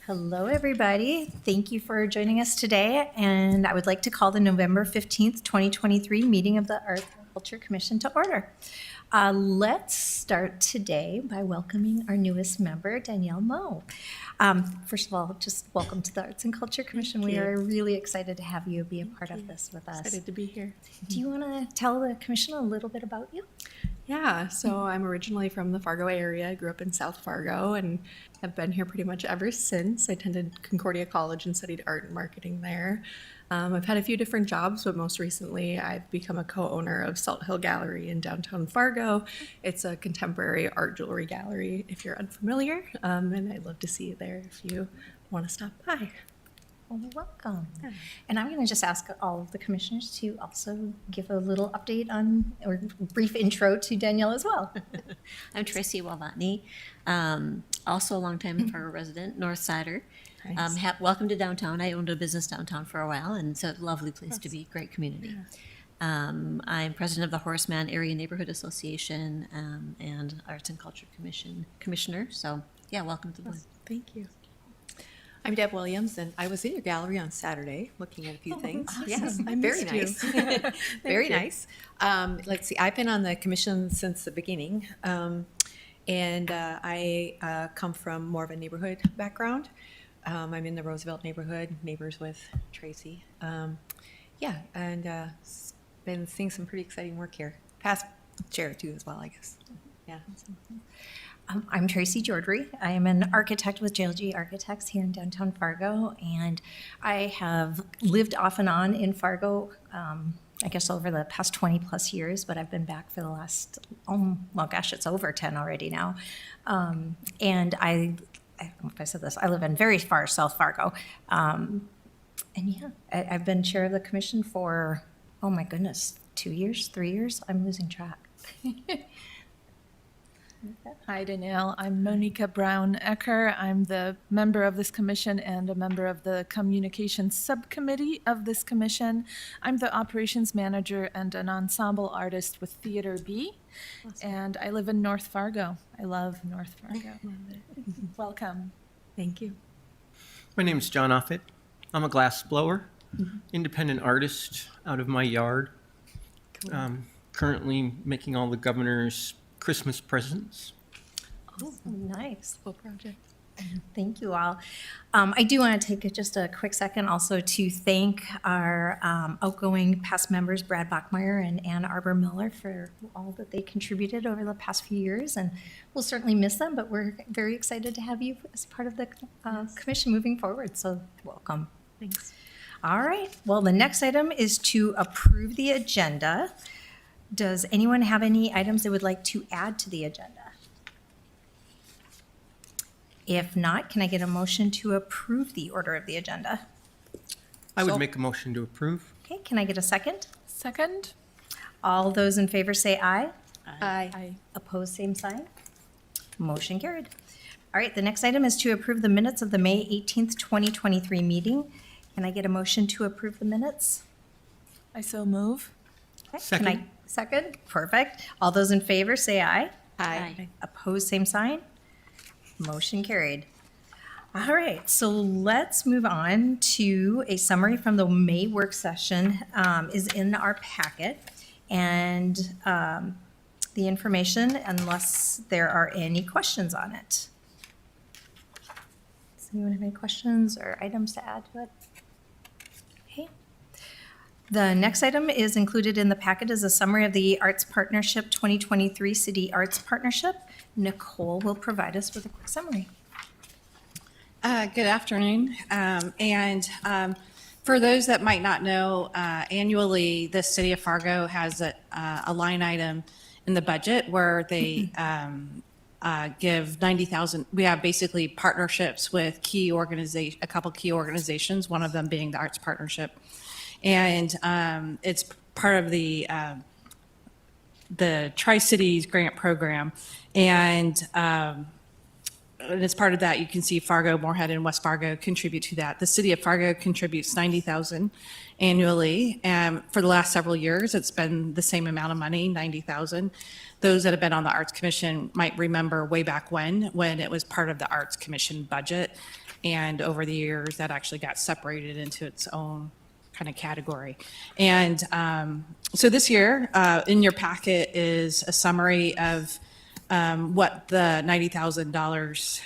Hello, everybody. Thank you for joining us today. And I would like to call the November 15th, 2023 meeting of the Arts and Culture Commission to order. Let's start today by welcoming our newest member, Danielle Moe. First of all, just welcome to the Arts and Culture Commission. We are really excited to have you be a part of this with us. Excited to be here. Do you want to tell the commission a little bit about you? Yeah, so I'm originally from the Fargo area. I grew up in South Fargo and have been here pretty much ever since. I attended Concordia College and studied art and marketing there. I've had a few different jobs, but most recently I've become a co-owner of Salt Hill Gallery in downtown Fargo. It's a contemporary art jewelry gallery, if you're unfamiliar, and I'd love to see you there if you want to stop by. Well, welcome. And I'm going to just ask all of the commissioners to also give a little update on, or brief intro to Danielle as well. I'm Tracy Walvatney, also a longtime Fargo resident, North Sider. Nice. Welcome to downtown. I owned a business downtown for a while, and it's a lovely place to be, great community. I'm president of the Horseman Area Neighborhood Association and Arts and Culture Commissioner. So, yeah, welcome to the board. Thank you. I'm Deb Williams, and I was in your gallery on Saturday looking at a few things. awesome. Yes, I very missed you. nice. Very you. nice. Let's see, I've been on the commission since the beginning, and I come from more of a neighborhood background. I'm in the Roosevelt neighborhood, neighbors with Tracy. Yeah, and been seeing some pretty exciting work here. Past chair, too, as well, I guess. Yeah. I'm Tracy Jordry. I am an architect with JLG Architects here in downtown Fargo, and I have lived off and on in Fargo, I guess over the past 20 plus years, but I've been back for the last, well, gosh, it's over 10 already now. And I don't know if I said this, I live in very far South Fargo. And yeah, I've been chair of the commission for, oh my goodness, 2 years, 3 years? I'm losing track. Hi, Danielle. I'm Monica Brown-Ecker. I'm the member of this commission and a member of the communications subcommittee of this commission. I'm the operations manager and an ensemble artist with Theater B, and I live in North Fargo. I love North Fargo. Welcome. Thank you. My name is John Offit. I'm a glass blower, independent artist out of my yard. Currently making all the governor's Christmas presents. Oh, nice. Cool project. Thank you all. I do want to take just a quick second also to thank our outgoing past members, Brad Bachmeyer and Ann Arbor Miller, for all that they contributed over the past few years. And we'll certainly miss them, but we're very excited to have you as part of the commission moving forward. So welcome. Thanks. All right. Well, the next item is to approve the agenda. Does anyone have any items they would like to add to the agenda? If not, can I get a motion to approve the order of the agenda? I would make a motion to approve. Okay, can I get a second? Second? All those in favor say aye. Aye. Opposed, same sign. Motion carried. All right, the next item is to approve the minutes of the May 18th, 2023 meeting. Can I get a motion to approve the minutes? I so move. Okay, Second. Can I, second? Perfect. All those in favor say aye. Aye. Opposed, same sign. Motion carried. All right, so let's move on to a summary from the May work session is in our packet. And the information, unless there are any questions on it. Does anyone have any questions or items to add to it? Okay. The next item is included in the packet is a summary of the Arts Partnership 2023 City Arts Partnership. Nicole will provide us with a quick summary. Good afternoon. For those that might not know, annually, the city of Fargo has a line item in the budget where they give 90,000. We have basically partnerships with a couple key organizations, one of them being the Arts Partnership. And it's part of the Tri-Cities grant program. And as part of that, you can see Fargo, Moorhead, and West Fargo contribute to that. The city of Fargo contributes 90,000 annually. For the last several years, it's been the same amount of money, 90,000. Those that have been on the Arts Commission might remember way back when it was part of the Arts Commission budget. And over the years, that actually got separated into its own kind of category. And so this year, in your packet is a summary of what the $90,000,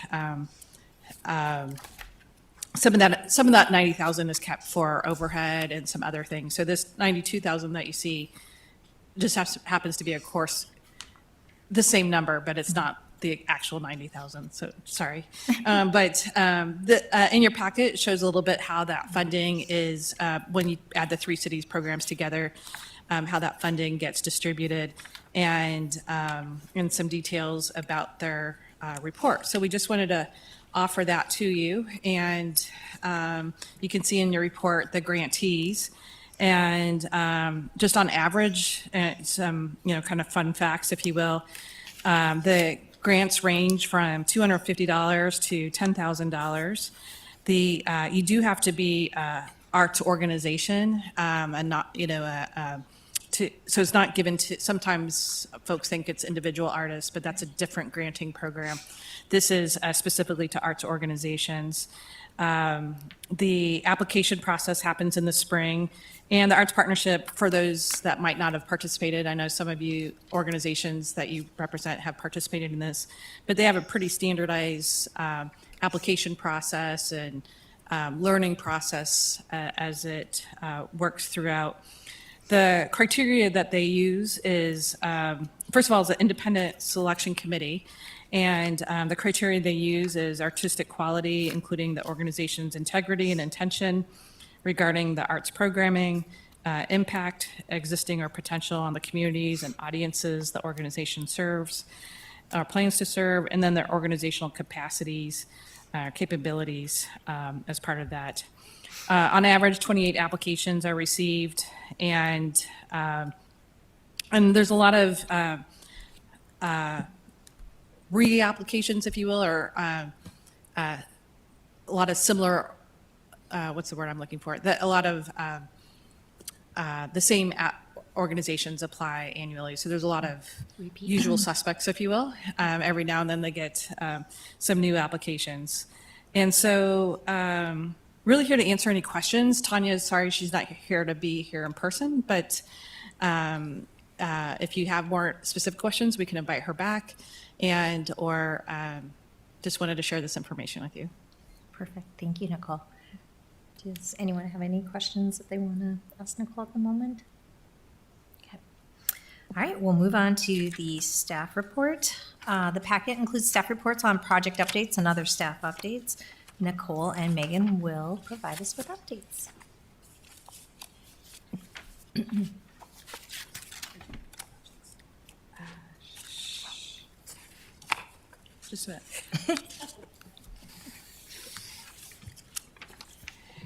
some of that 90,000 is kept for overhead and some other things. So this 92,000 that you see just happens to be, of course, the same number, but it's not the actual 90,000. So sorry. In your packet, it shows a little bit how that funding is, when you add the three cities programs together, how that funding gets distributed and some details about their report. So we just wanted to offer that to you. And you can see in your report the grantees. And just on average, some kind of fun facts, if you will, the grants range from $250 to $10,000. You do have to be arts organization and not so it's not given to, sometimes folks think it's individual artists, but that's a different granting program. This is specifically to arts organizations. The application process happens in the spring, and the Arts Partnership, for those that might not have participated, I know some of you organizations that you represent have participated in this, but they have a pretty standardized application process and learning process as it works throughout. The criteria that they use is, first of all, is an independent selection committee. And the criteria they use is artistic quality, including the organization's integrity and intention regarding the arts programming, impact, existing or potential on the communities and audiences the organization serves, or plans to serve, and then their organizational capacities, capabilities as part of that. On average, 28 applications are received, and there's a lot of re-applications, if you will, or a lot of similar, what's the word I'm looking for? A lot of the same organizations apply annually. So there's a lot of usual suspects, if you will. Every now and then they get some new applications. And so really here to answer any questions. Tanya is sorry she's not here to be here in person, but if you have more specific questions, we can invite her back or just wanted to share this information with you. Perfect. Thank you, Nicole. Does anyone have any questions that they want to ask Nicole at the moment? Okay. All right, we'll move on to the staff report. The packet includes staff reports on project updates and other staff updates. Nicole and Megan will provide us with updates. Just a minute.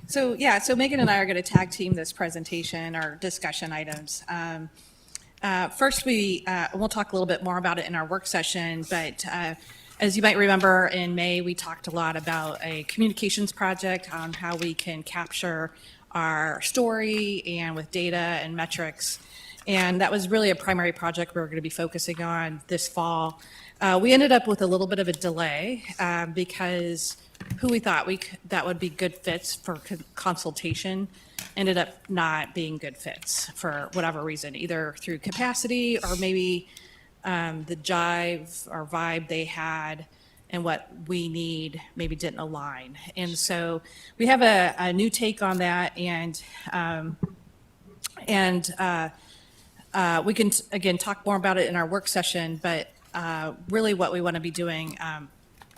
So Megan and I are going to tag team this presentation or discussion items. First, we'll talk a little bit more about it in our work session, but as you might remember, in May, we talked a lot about a communications project on how we can capture our story and with data and metrics. And that was really a primary project we were going to be focusing on this fall. We ended up with a little bit of a delay because who we thought that would be good fits for consultation ended up not being good fits for whatever reason, either through capacity or maybe the jive or vibe they had and what we need maybe didn't align. And so we have a new take on that, and we can, again, talk more about it in our work session, but really what we want to be doing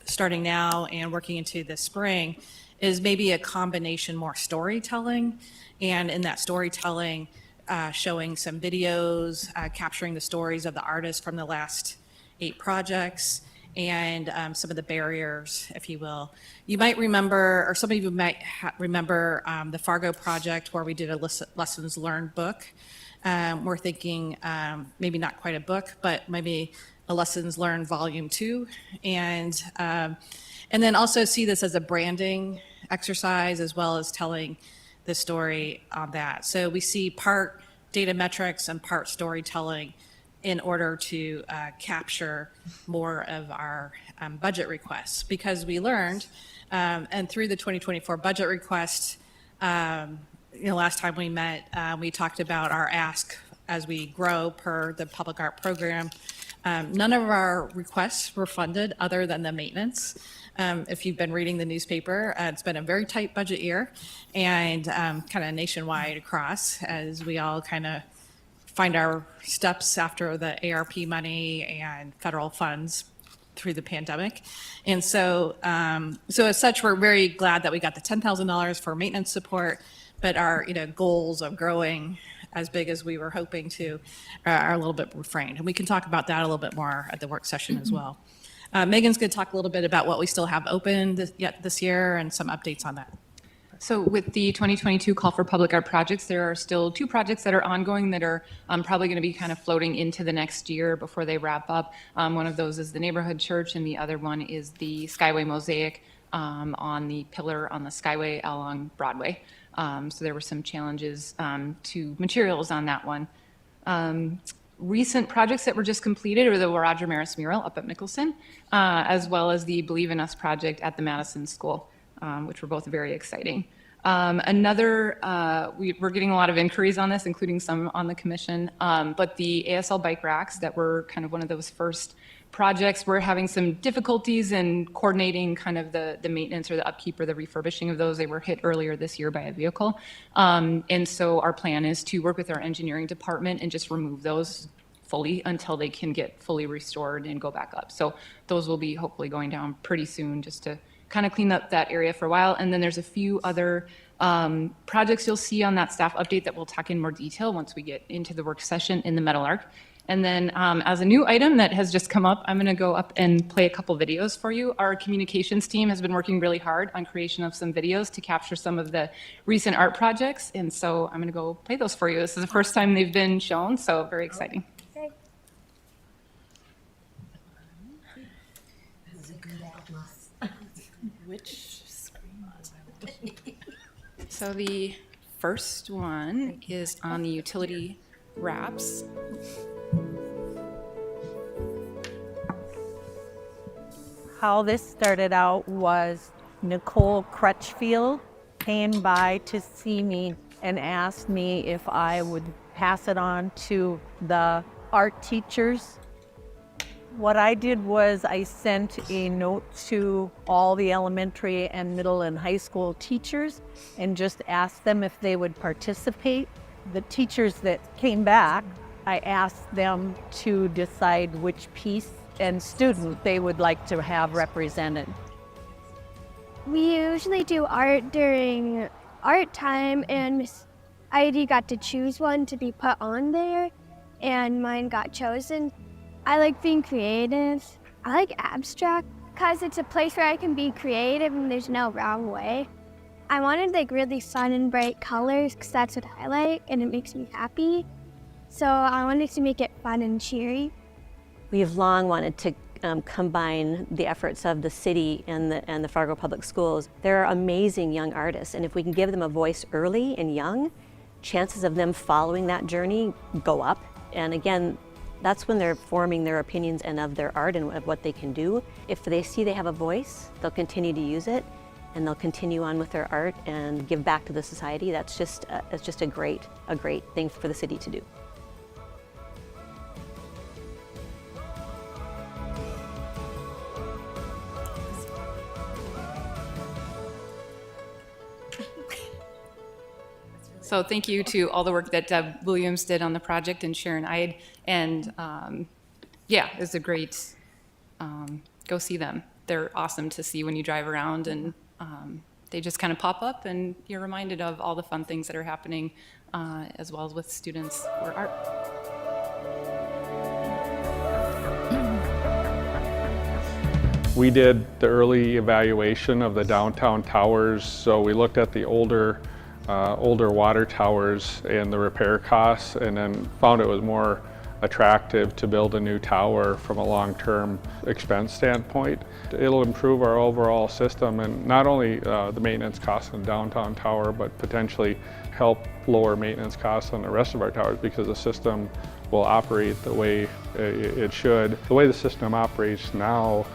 starting now and working into the spring is maybe a combination more storytelling, and in that storytelling, showing some videos, capturing the stories of the artists from the last 8 projects, and some of the barriers, if you will. You might remember, or some of you might remember the Fargo project where we did a lessons learned book. We're thinking maybe not quite a book, but maybe a lessons learned volume 2, and then also see this as a branding exercise as well as telling the story on that. So we see part data metrics and part storytelling in order to capture more of our budget requests, because we learned, and through the 2024 budget request, last time we met, we talked about our ask as we grow per the public art program. None of our requests were funded other than the maintenance. If you've been reading the newspaper, it's been a very tight budget year, and kind of nationwide across, as we all kind of find our steps after the ARP money and federal funds through the pandemic. And so, as such, we're very glad that we got the $10,000 for maintenance support, but our, goals of growing as big as we were hoping to are a little bit refrained. And we can talk about that a little bit more at the work session as well. Megan's going to talk a little bit about what we still have open this year and some updates on that. So with the 2022 call for public art projects, there are still 2 projects that are ongoing that are probably going to be kind of floating into the next year before they wrap up. One of those is the neighborhood church, and the other one is the Skyway mosaic on the pillar on the Skyway along Broadway. So there were some challenges to materials on that one. Recent projects that were just completed are the Roger Maris mural up at Mickelson, as well as the Believe in Us project at the Madison School, which were both very exciting. We're getting a lot of inquiries on this, including some on the commission, but the ASL bike racks that were kind of one of those first projects, we're having some difficulties in coordinating kind of the maintenance or the upkeep or the refurbishing of those. They were hit earlier this year by a vehicle. And so our plan is to work with our engineering department and just remove those fully until they can get fully restored and go back up. So those will be hopefully going down pretty soon, just to kind of clean up that area for a while. And then there's a few other projects you'll see on that staff update that we'll talk in more detail once we get into the work session in the Metal Arc. And then as a new item that has just come up, I'm going to go up and play a couple videos for you. Our communications team has been working really hard on creation of some videos to capture some of the recent art projects. And so I'm going to go play those for you. This is the first time they've been shown, so very exciting. So the first one is on the utility wraps. How this started out was Nicole Crutchfield came by to see me and asked me if I would pass it on to the art teachers. What I did was I sent a note to all the elementary and middle and high school teachers and just asked them if they would participate. The teachers that came back, I asked them to decide which piece and student they would like to have represented. We usually do art during art time, and Miss Heidi got to choose one to be put on there, and mine got chosen. I like being creative. I like abstract because it's a place where I can be creative and there's no wrong way. I wanted like really fun and bright colors because that's what I like and it makes me happy. So I wanted to make it fun and cheery. We've long wanted to combine the efforts of the city and the Fargo Public Schools. There are amazing young artists, and if we can give them a voice early and young, chances of them following that journey go up. And again, that's when they're forming their opinions and of their art and of what they can do. If they see they have a voice, they'll continue to use it, and they'll continue on with their art and give back to the society. That's just a great thing for the city to do. So thank you to all the work that Deb Williams did on the project and Sharon Ide. And yeah, it's a great, go see them. They're awesome to see when you drive around, and they just kind of pop up and you're reminded of all the fun things that are happening as well as with students for art. We did the early evaluation of the downtown towers, so we looked at the older water towers and the repair costs, and then found it was more attractive to build a new tower from a long-term expense standpoint. It'll improve our overall system, and not only the maintenance costs in the downtown tower, but potentially help lower maintenance costs on the rest of our towers, because the system will operate the way it should. The way the system operates now,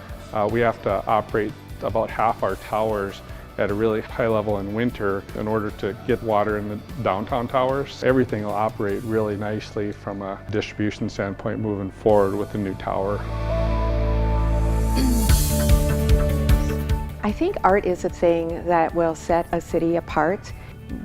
we have to operate about half our towers at a really high level in winter in order to get water in the downtown towers. Everything will operate really nicely from a distribution standpoint moving forward with the new tower. I think art is a thing that will set a city apart.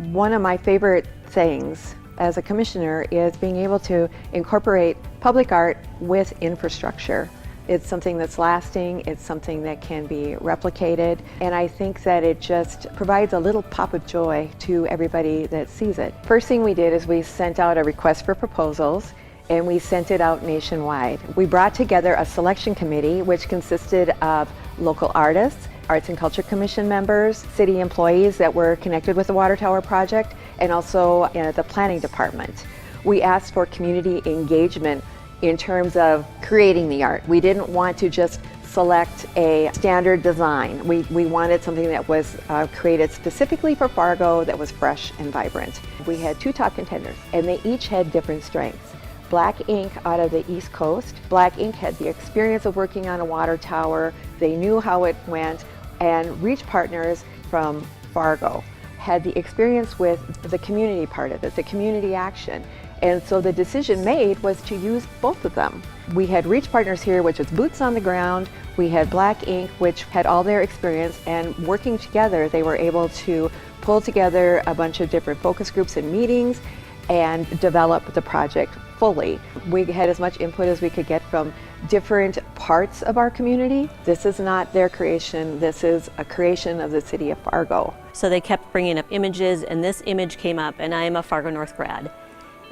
One of my favorite things as a commissioner is being able to incorporate public art with infrastructure. It's something that's lasting, it's something that can be replicated, and I think that it just provides a little pop of joy to everybody that sees it. First thing we did is we sent out a request for proposals, and we sent it out nationwide. We brought together a selection committee which consisted of local artists, Arts and Culture Commission members, city employees that were connected with the Water Tower project, and also the planning department. We asked for community engagement in terms of creating the art. We didn't want to just select a standard design. We wanted something that was created specifically for Fargo that was fresh and vibrant. We had 2 top contenders, and they each had different strengths. Black Ink out of the East Coast. Black Ink had the experience of working on a water tower. They knew how it went. And Reach Partners from Fargo had the experience with the community part of it, the community action. And so the decision made was to use both of them. We had Reach Partners here, which was boots on the ground. We had Black Ink, which had all their experience, and working together, they were able to pull together a bunch of different focus groups and meetings and develop the project fully. We had as much input as we could get from different parts of our community. This is not their creation, this is a creation of the city of Fargo. So they kept bringing up images, and this image came up, and I am a Fargo North grad.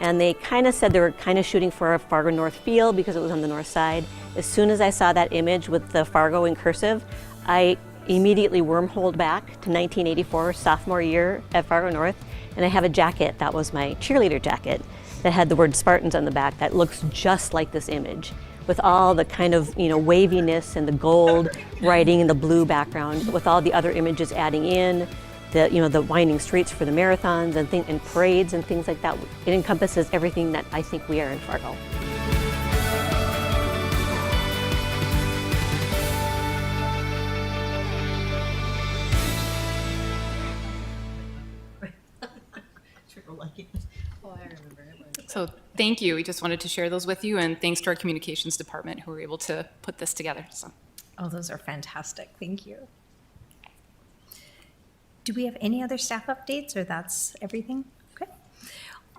And they kind of said they were kind of shooting for a Fargo North feel because it was on the north side. As soon as I saw that image with the Fargo in cursive, I immediately wormholed back to 1984, sophomore year at Fargo North, and I have a jacket, that was my cheerleader jacket, that had the word Spartans on the back that looks just like this image, with all the kind of, waviness and the gold writing in the blue background, with all the other images adding in, the winding streets for the marathons and parades and things like that. It encompasses everything that I think we are in Fargo. So thank you. We just wanted to share those with you, and thanks to our communications department who were able to put this together. So. Oh, those are fantastic. Thank you. Do we have any other staff updates, or that's everything? Okay.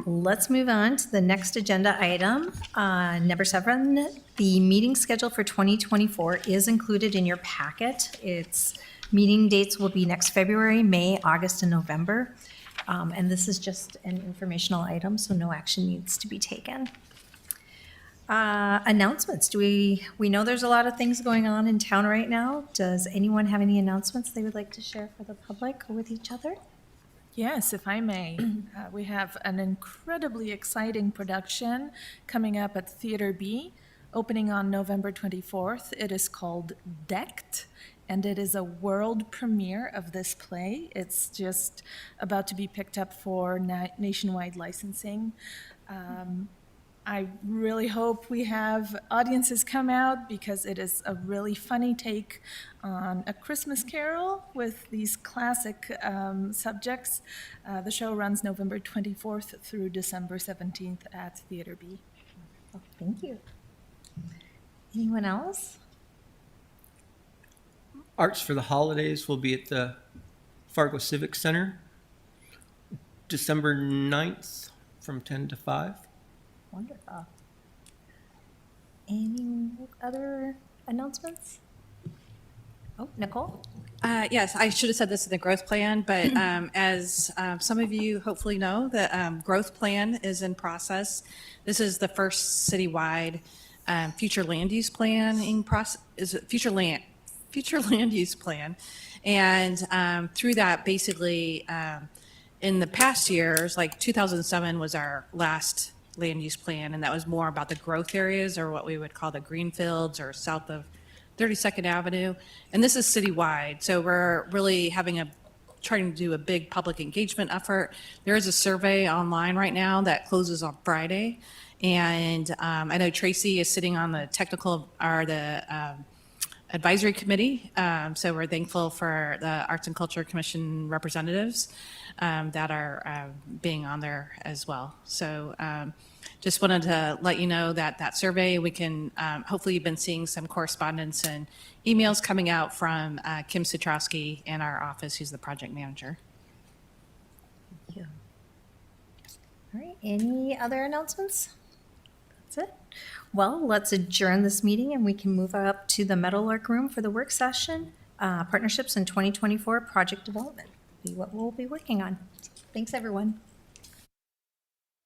Let's move on to the next agenda item. Number 7, the meeting schedule for 2024 is included in your packet. Its meeting dates will be next February, May, August, and November. And this is just an informational item, so no action needs to be taken. Announcements. We know there's a lot of things going on in town right now. Does anyone have any announcements they would like to share for the public or with each other? Yes, if I may. We have an incredibly exciting production coming up at Theater B, opening on November 24th. It is called Decked, and it is a world premiere of this play. It's just about to be picked up for nationwide licensing. I really hope we have audiences come out because it is a really funny take on A Christmas Carol with these classic subjects. The show runs November 24th through December 17th at Theater B. Oh, thank you. Anyone else? Arts for the Holidays will be at the Fargo Civic Center, December 9th from 10 to 5. Wonderful. Any other announcements? Oh, Nicole? Yes, I should have said this in the growth plan, but as some of you hopefully know, the growth plan is in process. This is the first citywide future land use planning process. Is it future land use plan? And through that, basically, in the past years, like 2007 was our last land use plan, and that was more about the growth areas, or what we would call the greenfields, or south of 32nd Avenue. And this is citywide, so we're really trying to do a big public engagement effort. There is a survey online right now that closes on Friday, And I know Tracy is sitting on the technical, or the advisory committee. So we're thankful for the Arts and Culture Commission representatives that are being on there as well. So just wanted to let you know that that survey, we can, hopefully you've been seeing some correspondence and emails coming out from Kim Sutrowski in our office, who's the project manager. All right, any other announcements? That's it. Well, let's adjourn this meeting and we can move up to the Meadowlark Room for the work session, Partnerships in 2024 Project Development, be what we'll be working on. Thanks, everyone.